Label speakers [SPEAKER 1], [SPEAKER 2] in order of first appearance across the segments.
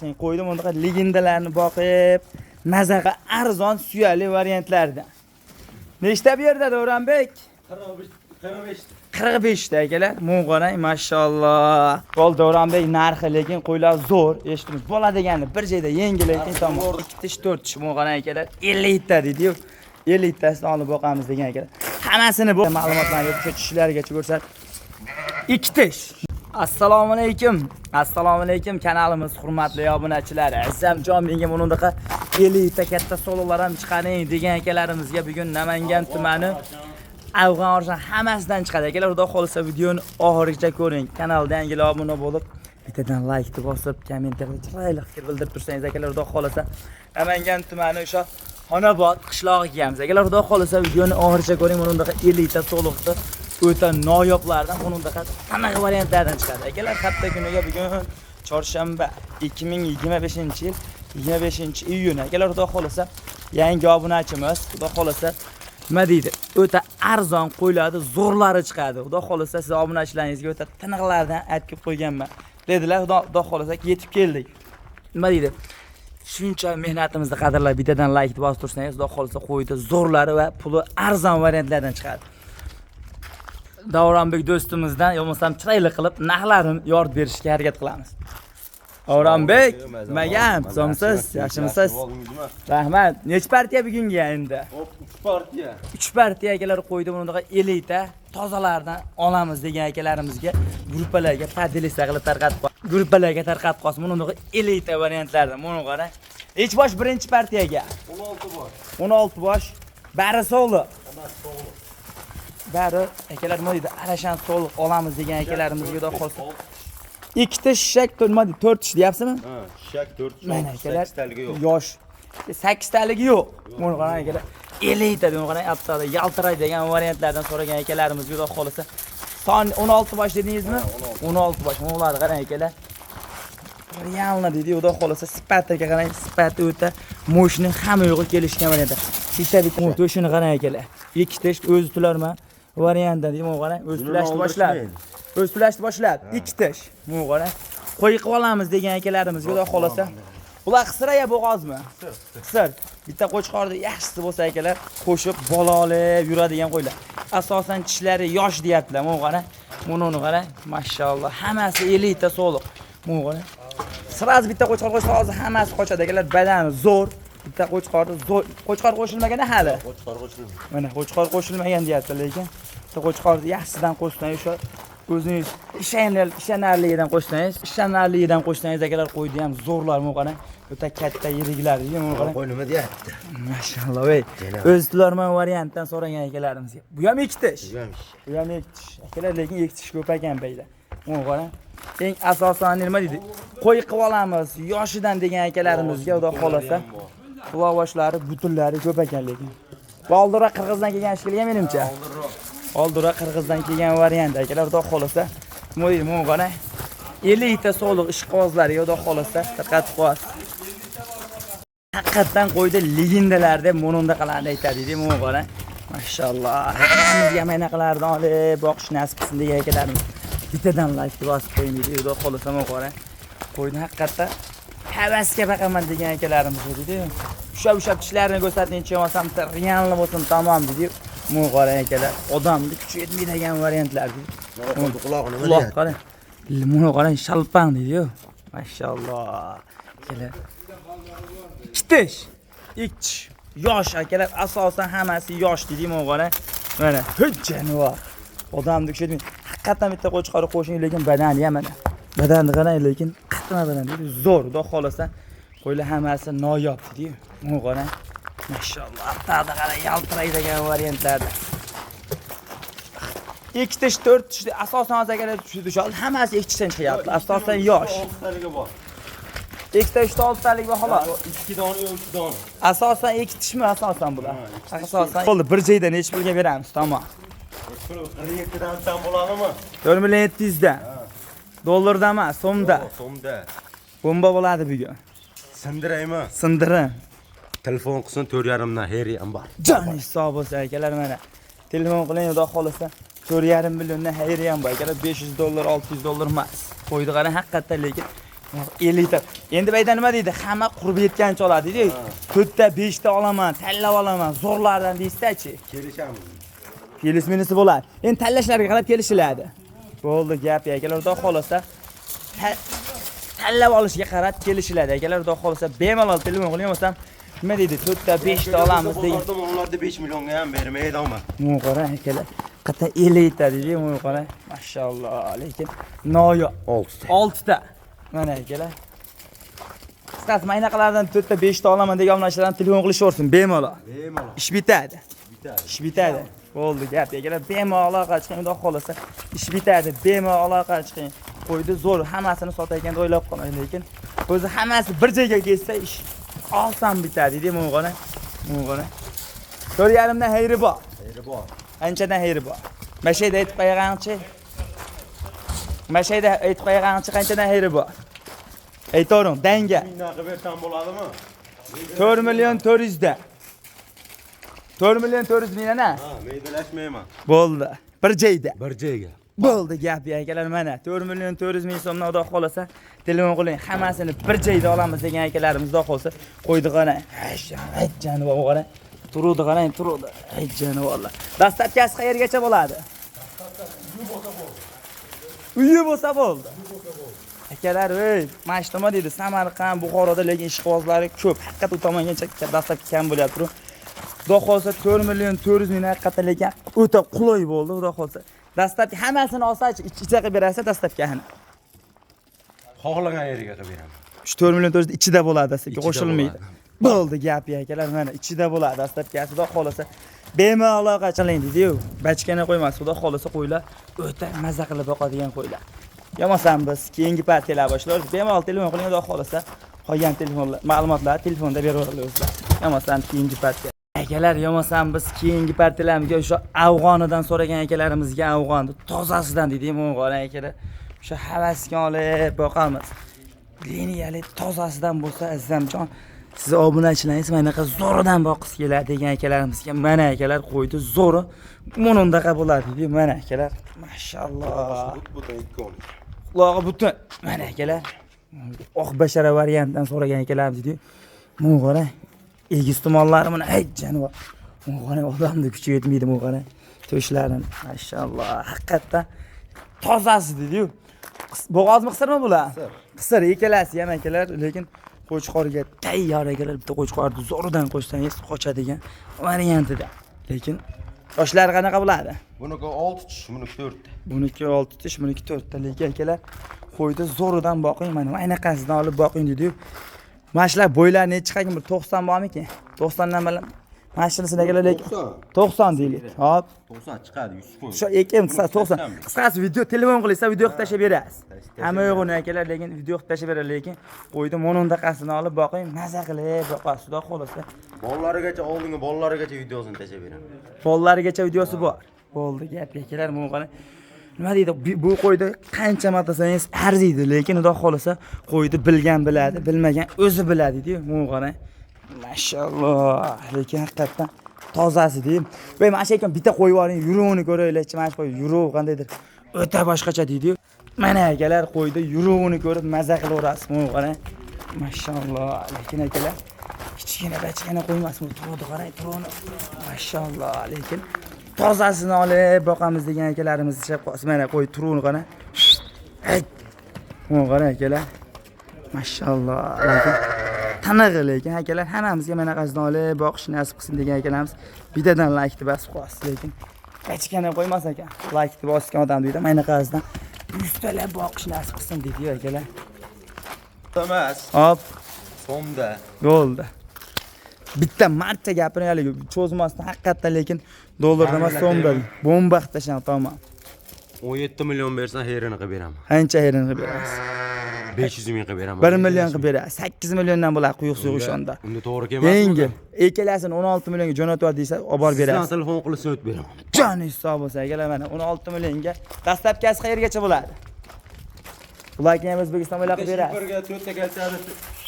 [SPEAKER 1] Qo'ydim unda legendalarni boqib, mazaqa arzon suyali variantlarda. Nechta bu yerda Davronbek? 45 ta akalar. Mo'g'onay mashalloh. Qol Davronbek narxi lekin qo'ylar zo'r. Eshitdingiz? Bola degani bir joyda yengil lekin tamom. 2 tish 4 tish mo'g'onay akalar. 50 ta dedi-yu. 50 tasini olib boqamiz degan akalar. Hammasini bu ma'lumotlarga o'sha tishlargacha ko'rsat. 2 tish. Assalomu alaykum. Assalomu alaykum kanalimiz hurmatli obunachilar. Azzamjon menga bunaqa 50 ta katta sololar ham chiqaring degan akalarimizga bugun Namangan tumani Afg'on orjan hammasidan chiqadi. Akalar, xudo xolsa videoni oxirigacha ko'ring. Kanalga yangilar obuna bo'lib, bittadan like bosib, kommentarda chiroyli fikr bildirib tursangiz akalar, xudo xolsa Namangan tumani o'sha Xonobod qishlog'iga kelamiz. Akalar, xudo xolsa videoni oxirigacha ko'ring. Bunaqa 50 ta soloqni o'ta noyoblardan, bunaqa qanaqa variantlardan chiqadi. Akalar, hafta kuniga bugun chorshanba 2025-yil 25-iyun. Akalar, xudo xolsa yangi obunachimiz, xudo xolsa nima deydi? O'ta arzon qo'yiladi, zo'rlari chiqadi. Xudo xolsa siz obunachilaringizga o'ta tiniqlardan aytib qo'yganman. Dedilar, xudo xolsa yetib keldik. Nima deydi? Shuncha mehnatimizni qadrlab bittadan like bosib tursangiz, xudo xolsa qo'yida zo'rlari va puli arzon variantlardan chiqadi. Davronbek do'stimizdan yo'lmasam chiroyli qilib narxlarini yoritib berishga harakat qilamiz. Davronbek, nimaga somsiz? Yaxshimisiz? Rahmat. Nech partiya bugunga endi?
[SPEAKER 2] 3 partiya.
[SPEAKER 1] 3 partiya akalar qo'ydi. Bunaqa 50 ta tozalardan olamiz degan akalarimizga gruppalarga podelitsiya qilib tarqatib qo'y. Gruppalarga tarqatib qo'ysin. Bunaqa 50 ta variantlardan. Buni qarang. Hech bosh birinchi partiyaga
[SPEAKER 2] 16 bosh.
[SPEAKER 1] 16 bosh. Bari sog'liq. Bari akalar nima deydi? Arashan sog'liq olamiz degan akalarimizga xudo xolsa. 2 ta shishak, nima deydi? 4 tish deyapsizmi?
[SPEAKER 2] Ha, shishak 4 tish.
[SPEAKER 1] Mana akalar
[SPEAKER 2] 8 taligi yo'q.
[SPEAKER 1] Yosh. 8 taligi yo'q. Buni qarang akalar. 50 ta buni qarang, aptada yaltiraydigan variantlardan so'ragan akalarimiz xudo xolsa. Son 16 bosh dedingizmi? 16 bosh. Ularni qarang akalar. Realni dedi, xudo xolsa sifatiga qarang, sifati o'ta mo'shning hamma yo'g'i kelishgan variantda. Shisha bitta to'shini qarang akalar. 2 tish o'zi tularma variantda deyman, qarang, o'zi tulashni boshladi. O'z tulashni boshladi. 2 tish. Buni qarang. Qo'y qilib olamiz degan akalarimizga xudo xolsa. Ular qisiraya bo'g'ozmi? Qisir. Bitta qo'chqorda yaxshisi bo'lsa akalar, qo'shib bola olib yuradigan qo'ylar. Asosan tishlari yosh deyaptilar. Mana qarang. Buni qarang. Mashalloh. Hammasi 50 ta so'liq. Mana qarang. Siraz bitta qo'chqor qo'ysa hozir hammasi qochadi akalar. Badani zo'r. Bitta qo'chqorda zo'r. Qo'chqor qo'shilmagan hali.
[SPEAKER 2] Qo'chqor qo'shilmagan.
[SPEAKER 1] Mana qo'chqor qo'shilmagan deyapti, lekin bitta qo'chqorni yaxshisidan qo'shsangiz o'sha o'zingiz ishonarligidan qo'shsangiz akalar qo'ydi ham zo'rlar mu qarang. O'ta katta yiriklar deydi mu qarang.
[SPEAKER 2] Qo'y nima deyapti?
[SPEAKER 1] Mashalloh, ey. O'z tularman variantdan so'ragan akalarimizga. Bu ham 2 tish. Bu ham 2 tish. Akalar, lekin 2 tish ko'p ekan beyda. Mu qarang. Eng asosan nima deydi? Qo'y qilib olamiz yoshidan degan akalarimizga xudo xolasa. Quloq boshlari, butunlari ko'p ekan lekin. Boldira Qirg'izdan kelgan shikilga menimcha. Oldira Qirg'izdan kelgan variant akalar, xudo xolasa. Mo'yil mo'g'ana 50 ta so'liq ishqozlari xudo xolasa tarqatib qo'yasiz. Haqiqatan qo'ydi legendalar deb monunda qiladi aytadi deydi mo'g'ana. Mashalloh. Hammamizga mana qilardan olib boqish nasib qilsin degan akalarimiz. Bittadan like bosib qo'ying deydi, xudo xolasa mo'g'ana. Qo'yni haqiqatan havasga baqaman degan akalarimiz deydi. Ushlab tishlarini ko'rsatingchi olsam, realni bo'lsin tamom deydi. Mo'g'ara akalar, odamni kuchi yetmaydigan variantlar deydi.
[SPEAKER 2] Quloqni nima
[SPEAKER 1] Quloq
[SPEAKER 2] deyapti?
[SPEAKER 1] qarang. Limoni qarang, shalpang deydi-yu. Mashalloh. Akalar. 2 tish. 2 tish. Yosh akalar, asosan hammasi yosh deydi mo'g'ara. Mana hujjani bor. Odamni kuchi yetmaydi. Haqiqatan bitta qo'chqori qo'shing, lekin badani ham mana. Badanni qarang, lekin qatma badan deydi. Zo'r, xudo xolasa. Qo'ylar hammasi noyob deydi-yu. Mo'g'ara. Mashalloh, aptada qarang, yaltiraydigan variantlarda. 2 tish, 4 tish asosan akalar tushadi. Hammasi 2 tishdan chiqyapti. Asosan yosh.
[SPEAKER 2] 6 taligi bor.
[SPEAKER 1] 2 ta 6 talik bor xolos.
[SPEAKER 2] 2 dona yo'q, 3 dona.
[SPEAKER 1] Asosan 2 tishmi asosan bular? Asosan. Bo'ldi, bir joyda necha pulga beramiz, tamom.
[SPEAKER 2] 47 dan tam bo'ladimi?
[SPEAKER 1] 4.700 dan. Dollarda emas, so'mda.
[SPEAKER 2] So'mda.
[SPEAKER 1] Bomba bo'ladi bugun.
[SPEAKER 2] Sindiraymi?
[SPEAKER 1] Sindirin.
[SPEAKER 2] Telefon qilsin 4.5 dan heri ham bor.
[SPEAKER 1] Jon hisob bo'lsa akalar mana. Telefon qiling, xudo xolasa 4.5 milliondan xayri ham bor. Akalar $500, $600 emas. Qo'ydi qarang, haqiqatan lekin 50 ta. Endi bu yerda nima deydi? Hamma qurib yetgancha oladi deydi. 4 ta, 5 ta olaman, tanlab olaman, zo'rlardan deysiz-chi.
[SPEAKER 2] Kelishamiz.
[SPEAKER 1] Kelisminisi bo'ladi. Endi tanlashlarga qarab kelishiladi. Bo'ldi, gap akalar, xudo xolasa tanlab olishga qarab kelishiladi. Akalar, xudo xolasa bemalol telefon qiling, bo'lsam nima deydi? 4 ta, 5 ta olamiz degan.
[SPEAKER 2] Ularda 5 millionga ham bermaydi ama.
[SPEAKER 1] Muqora akalar. Qata 50 ta deydi, muqora. Mashalloh, lekin noyo 6 ta. Mana akalar. Qisqasi maynaqilardan 4 ta, 5 ta olaman degan obunachilardan telefon qilishaversin bemalol.
[SPEAKER 2] Bemalol.
[SPEAKER 1] Ish bitadi.
[SPEAKER 2] Bitadi.
[SPEAKER 1] Ish bitadi. Bo'ldi, gap akalar. Bemalol aloqa chiqing, xudo xolasa ish bitadi. Bemalol aloqa chiqing. Qo'ydi zo'r, hammasini sotayotgan deb o'ylab qolmang, lekin o'zi hammasi bir joyga kelsa ish oson bitadi, deydi Mo'g'ona. Mo'g'ona. 4,5 dan hayri bor.
[SPEAKER 2] Hayri bor.
[SPEAKER 1] Anchadan hayri bor. Mashayda aytib qo'yganchi. Mashayda aytib qo'yganchi qanchadan hayri bor. Aytavering, danga.
[SPEAKER 2] Minnaqa bersam bo'ladimi?
[SPEAKER 1] 4 million 400 da. 4 million 400 ming ana.
[SPEAKER 2] Ha, meydalashmayman.
[SPEAKER 1] Bo'ldi. Bir joyda.
[SPEAKER 2] Bir joyga.
[SPEAKER 1] Bo'ldi gap akalar, mana 4 million 400 ming so'mdan xudo xolasa telefon qiling, hammasini bir joyda olamiz degan akalarimiz xudo xolasa qo'ydi qana. Ajjani o'g'ana. Turuvdi qana, turuvdi. Ajjani vallah. Dastlabkasi qayergacha bo'ladi? Uyi bo'lsa bo'ldi. Akalar, ey, mashtama deydi, Samarqand, Buxoroda lekin ishqibozlari ko'p. Haqiqat u tomongacha dastlab kam bo'lyapti. Xudo xolasa 4 million 400 ming haqiqatan lekin o'ta qulay bo'ldi, xudo xolasa. Dastlabki hammasini olsa-chi, ichiga qilib berasa dastlabkini.
[SPEAKER 2] Xohlagan yeriga qilib beraman.
[SPEAKER 1] Shu 4 million 400 ichida bo'ladi, dastlabki qo'shilmaydi. Bo'ldi gap akalar, mana ichida bo'ladi dastlabkasi, xudo xolasa bemalol aloqa qiling deydi-yu. Bachkana qo'ymas, xudo xolasa qo'ylar o'ta mazza qilib boqadigan qo'ylar. Yo'qmasam biz keyingi partiyalar boshlaymiz. Bemalol telefon qiling, xudo xolasa qolgan telefonlar, ma'lumotlarni telefonda berib olamiz. Yo'qmasam keyingi partiya. Akalar, yo'qmasam biz keyingi partiyalarga o'sha Afg'onidan so'ragan akalarimizga Afg'onni tozasidan deydi, Mo'g'ona akalar. O'sha havasga olib boqamiz. Liniyali tozasidan bo'lsa azizamjon, siz obunachilaringiz mana bunaqa zo'ridan boqis keladi degan akalarimizga mana akalar qo'ydi zo'ri. Munundaqa bo'ladi deydi, mana akalar. Mashalloh. Quloqi butun. Mana akalar. Oq bashara variantdan so'ragan akalarimiz deydi. Mo'g'ona egiz tumonlari mana ajjani bor. Mo'g'ona odamda kuchi yetmaydi Mo'g'ona. To'shlarini mashalloh haqiqatdan tozasi deydi-yu. Bo'g'ozmi qisirmi bular? Qisir ikkalasi ham akalar, lekin qo'chqorga tayyor akalar. Bitta qo'chqorni zo'ridan qo'shsangiz qochadigan variantida. Lekin yoshlari qanaqa bo'ladi?
[SPEAKER 2] Buniki 6 tish, buniki 4 ta.
[SPEAKER 1] Buniki 6 tish, buniki 4 ta. Lekin akalar qo'ydi zo'ridan boqing, mana aynaqasidan olib boqing deydi-yu. Mashlar bo'ylar necha qilgan bir 90 bormikin? 90 dan bilan mashinasini akalar lekin 90 deylik. Hop.
[SPEAKER 2] 90 chiqadi 100 qo'y.
[SPEAKER 1] Shu ekim qisqa 90. Qisqasi video telefon qilsa video qilib tashlab berasiz. Hamma yo'g'ini akalar, lekin video qilib tashlab beradi, lekin qo'ydi monondaqasini olib boqing, maza qilib boqasiz, xudo xolasa.
[SPEAKER 2] Bolalarigacha oldingi bolalarigacha videosini tashlab beraman.
[SPEAKER 1] Bolalarigacha videosi bor. Bo'ldi gap akalar, Mo'g'ona. Nima deydi? Bu qo'ydi qancha matasangiz arziydi, lekin xudo xolasa qo'ydi bilgan biladi, bilmagan o'zi biladi deydi, Mo'g'ona. Mashalloh, lekin haqiqatan tozasi deyim. Voy, mana shu ekan bitta qo'yib yuboring, yuruvini ko'raylik, mana shu qo'y yuruv qandaydir. O'ta boshqacha deydi-yu. Mana akalar qo'ydi yuruvini ko'rib maza qilaverasiz, Mo'g'ona. Mashalloh, lekin akalar kichkina bachkana qo'ymasmi? Turadi, qarang, turadi. Mashalloh, lekin tozasini olib boqamiz degan akalarimiz ishab qolsa, mana qo'y turuvini qana. Mo'g'ona akalar. Mashalloh, lekin tanig'i, lekin akalar hammamizga mana qazdan olib boqishni nasib qilsin degan akalarimiz bittadan laykni bosib qo'yasiz, lekin bachkana qo'ymas ekan. Laykni bosgan odam deydi, mana qazdan 100 talab boqishni nasib qilsin deydi akalar.
[SPEAKER 2] Emas.
[SPEAKER 1] Hop,
[SPEAKER 2] So'mda.
[SPEAKER 1] bo'ldi. Bitta marcha gapiraylik, cho'zmasdan haqiqatan, lekin dollarda emas, so'mda. Bomba qilsam tamom.
[SPEAKER 2] 17 million bersan herini qilib beraman.
[SPEAKER 1] Qancha yerini qilib berasiz?
[SPEAKER 2] 500 ming qilib beraman.
[SPEAKER 1] 1 million qilib berasiz. 8 milliondan bo'ladi quyuq suv o'shanda.
[SPEAKER 2] Unda to'g'ri kelmasmi?
[SPEAKER 1] Yengil. Ikkalasini 16 millionga jo'natib yubordi desa, olib borib berasiz.
[SPEAKER 2] Sizdan telefon qilib o'tib beraman.
[SPEAKER 1] Jon hisob bo'lsa, akalar mana 16 millionga dastlabkasi qayergacha bo'ladi? Ularga ham O'zbekiston bo'ylab qilib berasiz.
[SPEAKER 2] Birga 4 ta kelsa,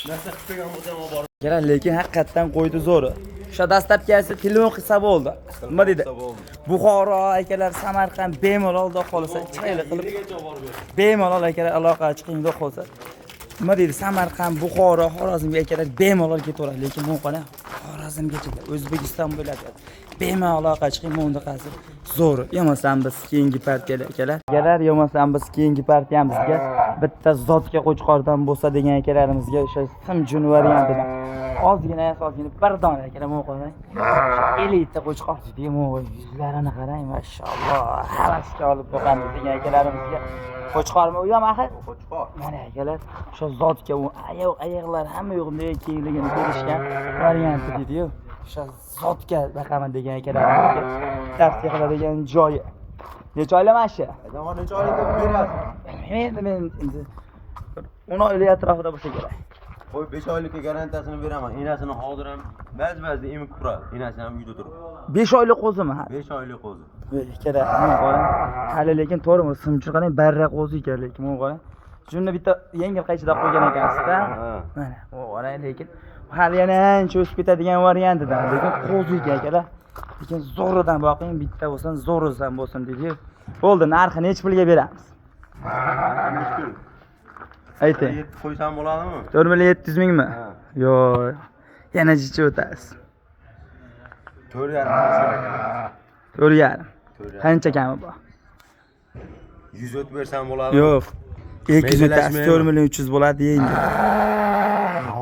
[SPEAKER 2] narsa qilib qo'ygan bo'lsam olib borib.
[SPEAKER 1] Akalar, lekin haqiqatan qo'ydi zo'ri. O'sha dastlabkasi telefon qilsa bo'ldi. Nima deydi? Buxoro akalar, Samarqand bemalol xudo xolasa chiqaylik qilib. Bemalol akalar aloqa chiqing xudo xolasa. nima deydi, Samarqand, Buxoro, Xorazmga akalar bemalol ketaveradi, lekin bu qana Xorazmgacha O'zbekiston bo'ladi. Bemalol aloqa chiqing, mundaqasi zo'r. Yo'masam biz keyingi partiyalar akalar. Akalar, yo'masam biz keyingi partiyamizga bitta zotga qo'chqordan bo'lsa degan akalarimizga o'sha simjun variantidan ozgina bir dona akalar bu qana. Elita qo'chqor deydi, yuzlarini qarang, mashalloh. Havasga olib qo'yamiz degan akalarimizga. Qo'chqormi u ham axir?
[SPEAKER 2] Qo'chqor.
[SPEAKER 1] Mana akalar, o'sha zotga u oyoqlar hamma yo'g'imda kengligini berishgan varianti deydi-yu. O'sha zotga baqaman degan akalarimizga tavsiya qiladigan joyi. Necha oylik mana shu?
[SPEAKER 2] Adamlar necha oylik beradi?
[SPEAKER 1] Men 10 oylik atrofida bo'lsa kerak.
[SPEAKER 2] Qo'y 5 oylikka garantiyasini beraman. Enasini hozir ham ba'zi emib turadi. Enasi ham uyda turibdi.
[SPEAKER 1] 5 oylik qo'zimi?
[SPEAKER 2] 5 oylik qo'zi.
[SPEAKER 1] Kerak. Men qarang. Hali lekin to'g'rimi, simchi qarang, barra qo'zi ekan lekin men qarang. Shunda bitta yengil qaychida qo'ygan ekansiz-da. Mana, u qarang lekin hali yana ancha o'sib ketadigan variantidan, lekin qo'zi ekan akalar. Lekin zo'ridan boqing, bitta bo'lsin, zo'ridan bo'lsin deydi. Bo'ldi, narxi necha pulga beramiz? Ayting.
[SPEAKER 2] Qo'ysam bo'ladimi?
[SPEAKER 1] 4.700 mingmi? Yo'q. Yana jicha o'tasiz.
[SPEAKER 2] 4.5.
[SPEAKER 1] 4.5. Qancha kami bor?
[SPEAKER 2] 100 o'tib bersam bo'ladimi?
[SPEAKER 1] Yo'q. 200 o'tasiz, 4.300 bo'ladi yengil.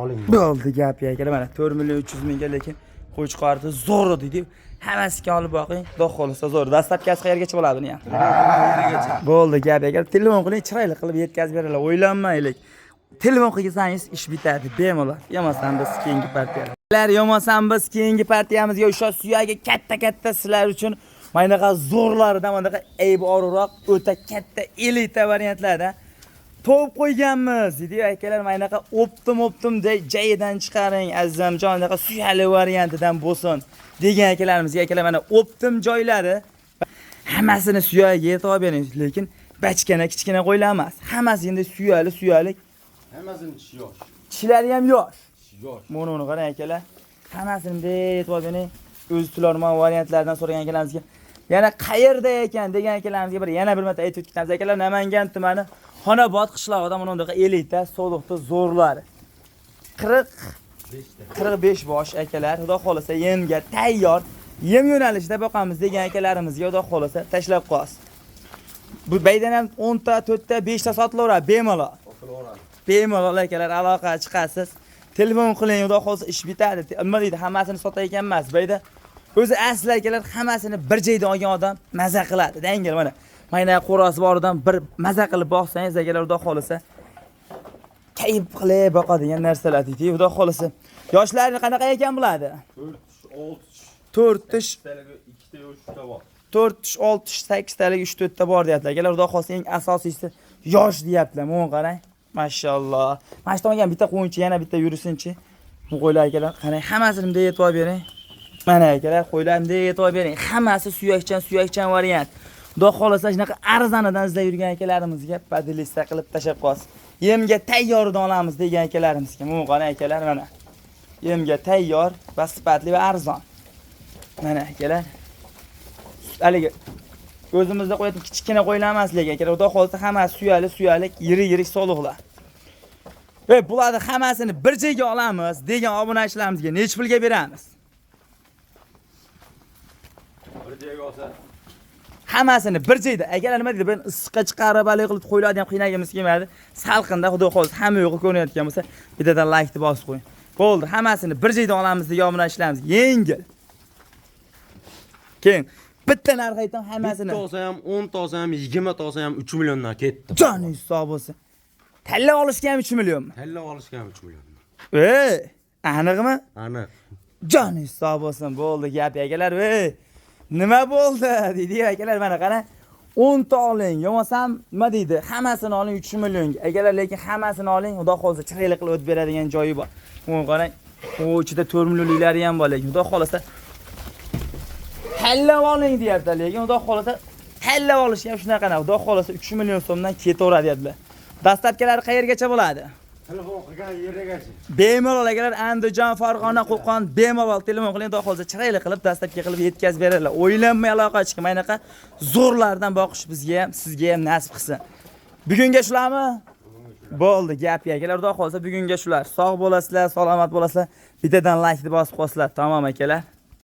[SPEAKER 2] Oling.
[SPEAKER 1] Bo'ldi gap akalar, mana 4.300 mingga lekin qo'chqorni zo'r deydi. Hammasiga olib boqing, xudo xolisa zo'r. Dastlabkasi qayergacha bo'ladi buni ham?
[SPEAKER 2] Yergacha.
[SPEAKER 1] Bo'ldi gap akalar, telefon qiling, chiroyli qilib yetkazib beradilar. O'ylanmaylik. Telefon qilsangiz ish bitadi, bemalol. Yo'masam biz keyingi partiyalar. Yo'masam biz keyingi partiyamizga o'sha suyagi katta sizlar uchun maynaqa zo'rlaridan, maynaqa ayb orroq, o'ta katta elita variantlarda to'p qo'yganmiz deydi akalar. Maynaqa optim joyidan chiqaring azizamjon, anaqa suyali variantidan bo'lsin degan akalarimizga akalar, mana optim joylari hammasini suyagiga e'tibor bering, lekin bachkana kichkina qo'ylar emas. Hammasi endi suyali.
[SPEAKER 2] Hammasini tishi yosh.
[SPEAKER 1] Tishlari ham yosh.
[SPEAKER 2] Yosh.
[SPEAKER 1] Mana qarang akalar. Hammasini e'tibor bering. O'z tularman variantlardan so'ragan akalarimizga. Yana qayerda ekan degan akalarimizga yana bir marta aytib o'tamiz akalar. Namangan tumani Xonobod qishlog'ida mana bunday elita soliqda zo'rlari. 45 bosh akalar, xudo xolasa yemga tayyor, yem yo'nalishida boqamiz degan akalarimizga xudo xolasa tashlab qo'yasiz. Bu baydan ham 10 ta, 4 ta, 5 ta sotilaveradi bemalol. Bemalol akalar, aloqa chiqasiz. Telefon qiling, xudo xolasa ish bitadi. Nima deydi, hammasini sotayotgan emas. Bayda o'zi asli akalar hammasini bir joyda olgan odam maza qiladi. Dangil mana. Mayna qo'rosi boridan bir maza qilib boqsangiz akalar, xudo xolasa kayf qilib boqadigan narsalar deydi. Xudo xolasa. Yoshlarni qanaqa ekan bo'ladi? 4 tish,
[SPEAKER 2] 2 ta yosh, 3 ta bor.
[SPEAKER 1] 4 tish, 6 tish, 8 talik 3-4 ta bor deyaptilar. Akalar, xudo xolasa eng asosiysi yosh deyaptilar. Mana qarang. Mashalloh. Mana shu tomonga bitta qo'yinchi, yana bitta yurisinchi. Bu qo'ylar akalar, qarang, hammasini bunday e'tibor bering. Mana akalar, qo'ylarni bunday e'tibor bering. Hammasi suyakchan variant. Xudo xolasa shunaqa arzonidan izlab yurgan akalarimizga padilista qilib tashab qo'yasiz. Yemga tayyordan olamiz degan akalarimizga. Mana qarang akalar, mana. Yemga tayyor va sifatli va arzon. Mana akalar. Haligi o'zimizda qo'yadigan kichkina qo'ylar emas lekin akalar, xudo xolasa hammasi suyali, yirik soliqlar. Va bularni hammasini bir joyga olamiz degan obunachilarimizga nech pulga beramiz?
[SPEAKER 2] Bir joyga olsa
[SPEAKER 1] Hammasini bir joyda. Agar nima deydi, ben issiqqa chiqarib baliq qilib qo'ylarni ham qiynagimiz kelmaydi. Salqinda xudo xolasa hamma yo'qi ko'rinayotgan bo'lsa, bittadan like deb bosib qo'ying. Bo'ldi, hammasini bir joyda olamiz degan obunachilarimiz yengil. Keyin bitta narx aytam hammasini.
[SPEAKER 2] 1 ta olsa ham, 10 ta olsa ham, 20 ta olsa ham 3 milliondan ketdi.
[SPEAKER 1] Joningiz sog' bo'lsin. Talla olishga ham 3 millionmi?
[SPEAKER 2] Talla olishga ham 3 million.
[SPEAKER 1] Aniqmi?
[SPEAKER 2] Aniq.
[SPEAKER 1] Joningiz sog' bo'lsin. Bo'ldi, gap akalar. Nima bo'ldi deydi akalar, mana qara. 10 ta oling, yo'masam nima deydi? Hammasini oling 3 millionga. Akalar, lekin hammasini oling, xudo xolasa chiroyli qilib o'tib beradigan joyi bor. Mana qarang, u ichida 4 millionliklari ham bor, lekin xudo xolasa hallab oling deyapti, lekin xudo xolasa hallab olishga ham shunaqa, xudo xolasa 3 million so'mdan ketaveradi deyaptilar. Dastlabkilar qayergacha bo'ladi?
[SPEAKER 2] Telefon qilgan yergacha.
[SPEAKER 1] Bemalol akalar, Andijon, Farg'ona, Qo'qon bemalol telefon qiling, xudo xolasa chiroyli qilib dastlabki qilib yetkazib beradilar. O'ylanmay aloqa chiqing, maynaqa zo'rlardan boqish bizga ham, sizga ham nasib qilsin. Bugunga shularmi? Bo'ldi, gap yo'q. Akalar, xudo xolsa bugunga shular. Sog' bo'lasizlar, salomat bo'lasizlar. Bittadan like deb bosib qo'yasizlar. Tamom akalar.